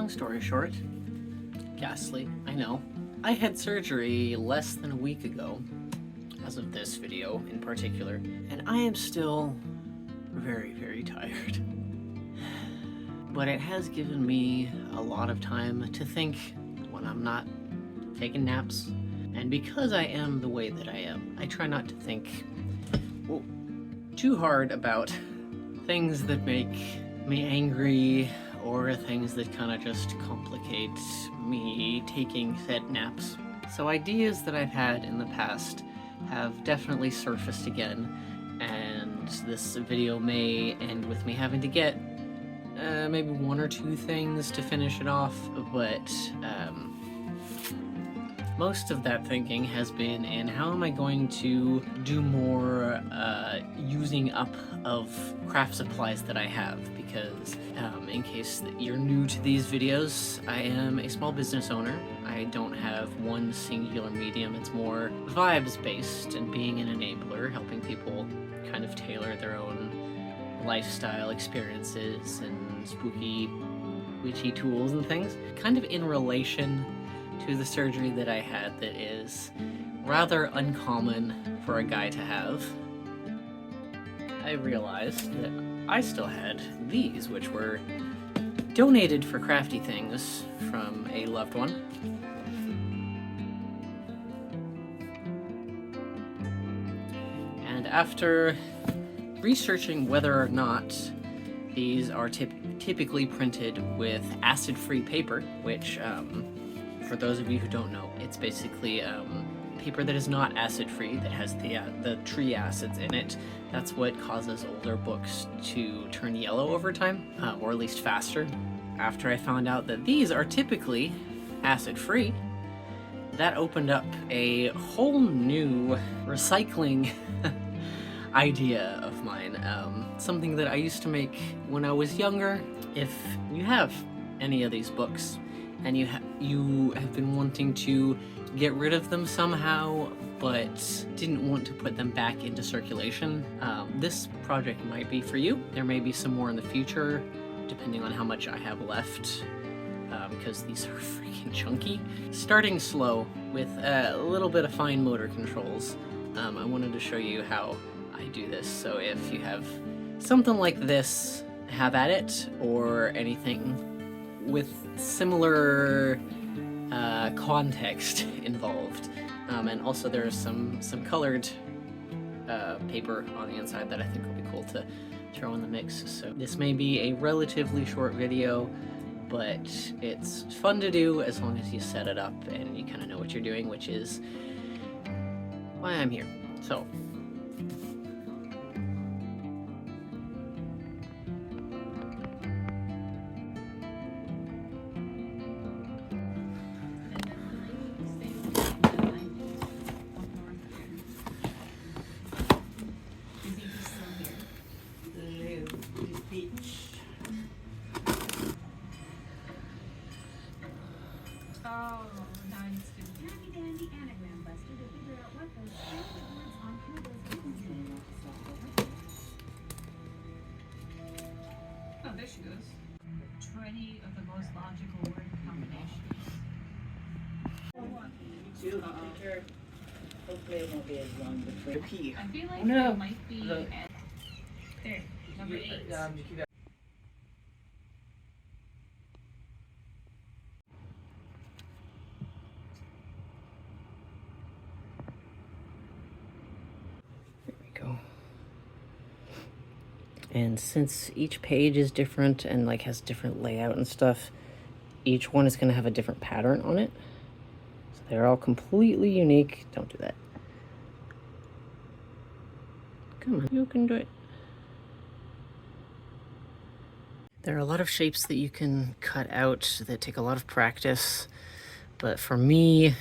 long story short, ghastly, I know, I had surgery less than a week ago, as of this video in particular, and I am still very, very tired. But it has given me a lot of time to think when I'm not taking naps. And because I am the way that I am, I try not to think too hard about things that make me angry or things that kind of just complicate me taking said naps. So ideas that I've had in the past have definitely surfaced again, and this video may end with me having to get maybe one or two things to finish it off, but most of that thinking has been in how am I going to do more using up of craft supplies that I have, because in case you're new to these videos, I am a small business owner. I don't have one singular medium. It's more vibes based and being an enabler, helping people kind of tailor their own lifestyle experiences and spooky witchy tools and things, kind of in relation to the surgery that I had that is rather uncommon for a guy to have. I realized that I still had these, which were donated for crafty things from a loved one. And after researching whether or not these are typically printed with acid-free paper, which for those of you who don't know, it's basically paper that is not acid-free, that has the tree acids in it. That's what causes older books to turn yellow over time, or at least faster. After I found out that these are typically acid-free, that opened up a whole new recycling idea of mine. Something that I used to make when I was younger. If you have any of these books, and you have been wanting to get rid of them somehow, but didn't want to put them back into circulation, this project might be for you. There may be some more in the future, depending on how much I have left, because these are freaking chunky. Starting slow with a little bit of fine motor controls, I wanted to show you how I do this. So if you have something like this, have at it, or anything with similar context involved. And also there's some colored paper on the inside that I think will be cool to throw in the mix. So this may be a relatively short video, but it's fun to do as long as you set it up and you kind of know what you're doing, which is why I'm here. So there she goes. 20 of the most logical word combinations. Hopefully it won't be as long between P. I feel like No. it might be there, number 8. there we go. And since each page is different and like has different layout and stuff, each one is going to have a different pattern on it. So they're all completely unique. Don't do that. Come on, you can do it. There are a lot of shapes that you can cut out that take a lot of practice, but for me,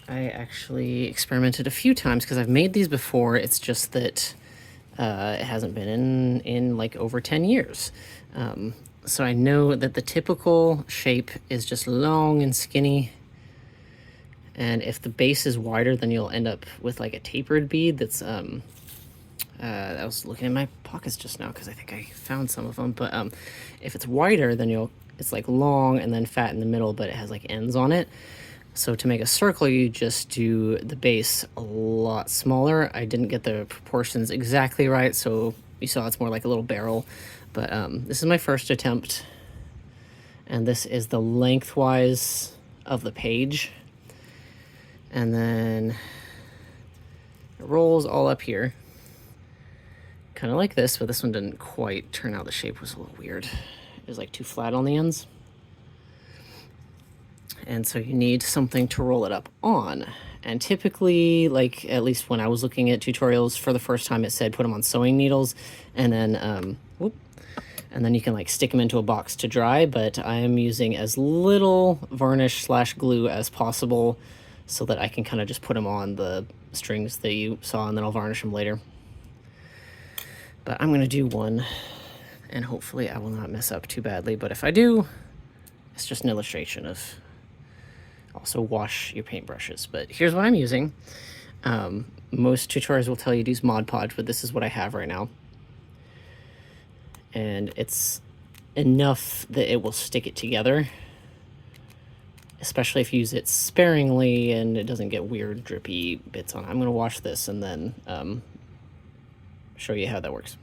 I actually experimented a few times because I've made these before. It's just that it hasn't been in like over 10 years. So I know that the typical shape is just long and skinny. And if the base is wider, then you'll end up with like a tapered bead that's I was looking in my pockets just now because I think I found some of them. But if it's wider, then it's like long and then fat in the middle, but it has like ends on it. So to make a circle, you just do the base a lot smaller. I didn't get the proportions exactly right, so you saw it's more like a little barrel. But this is my first attempt, and this is the lengthwise of the page. And then it rolls all up here, kind of like this, but this one didn't quite turn out. The shape was a little weird. It was like too flat on the ends. And so you need something to roll it up on. And typically, like at least when I was looking at tutorials for the first time, it said put them on sewing needles, and then and then you can like stick them into a box to dry. But I am using as little varnish / glue as possible, so that I can kind of just put them on the strings that you saw, and then I'll varnish them later. But I'm gonna do one, and hopefully I will not mess up too badly. But if I do, it's just an illustration of also wash your paintbrushes. But here's what I'm using. Most tutorials will tell you to use Mod Podge, but this is what I have right now. And it's enough that it will stick it together, especially if you use it sparingly and it doesn't get weird drippy bits on it. I'm going to wash this and then show you how that works.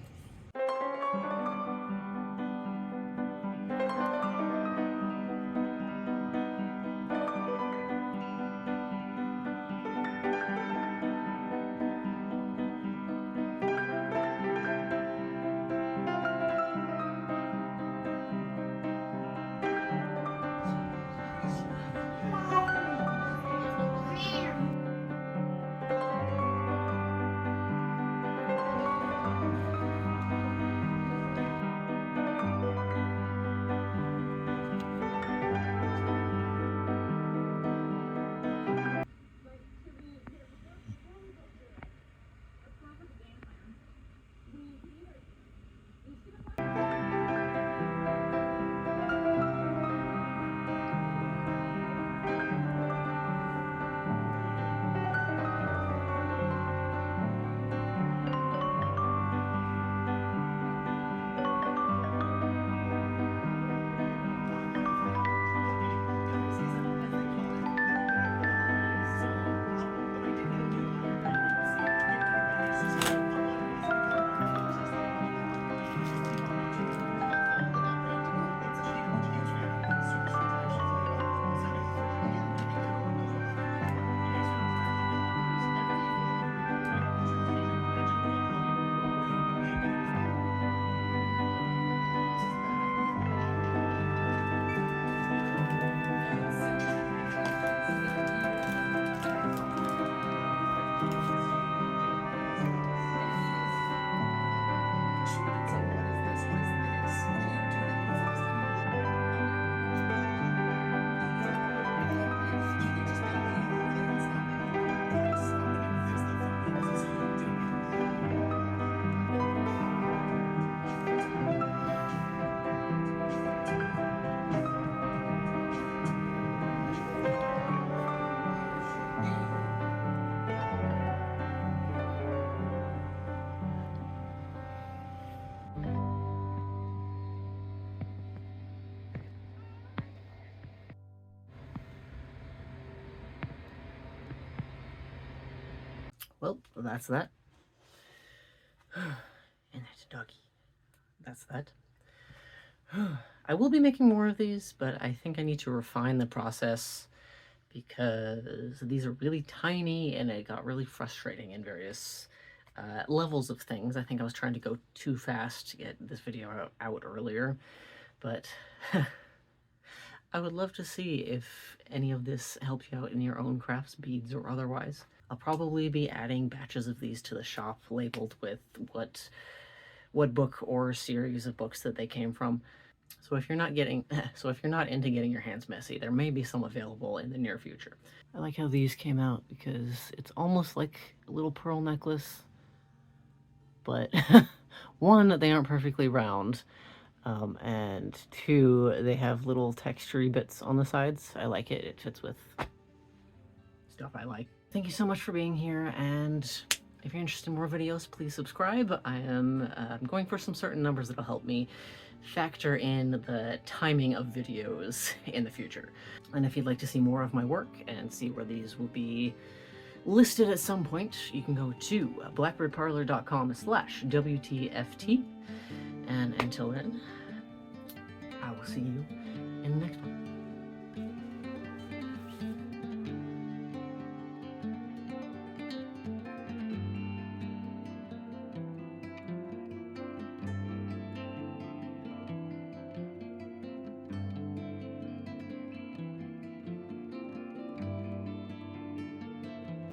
Well, that's that. And it's a doggy. That's that. I will be making more of these, but I think I need to refine the process because these are really tiny and it got really frustrating in various levels of things. I think I was trying to go too fast to get this video out earlier, but I would love to see if any of this helps you out in your own crafts, beads or otherwise. I'll probably be adding batches of these to the shop labeled with what book or series of books that they came from. So if you're not into getting your hands messy, there may be some available in the near future. I like how these came out because it's almost like a little pearl necklace, but one, they aren't perfectly round, and two, they have little textury bits on the sides. I like it. It fits with stuff I like. Thank you so much for being here, and If you're interested in more videos, please subscribe. I am going for some certain numbers that'll help me factor in the timing of videos in the future. And if you'd like to see more of my work and see where these will be listed at some point, you can go to blackbirdparlor.com/WTFT. And until then, I will see you in the next one.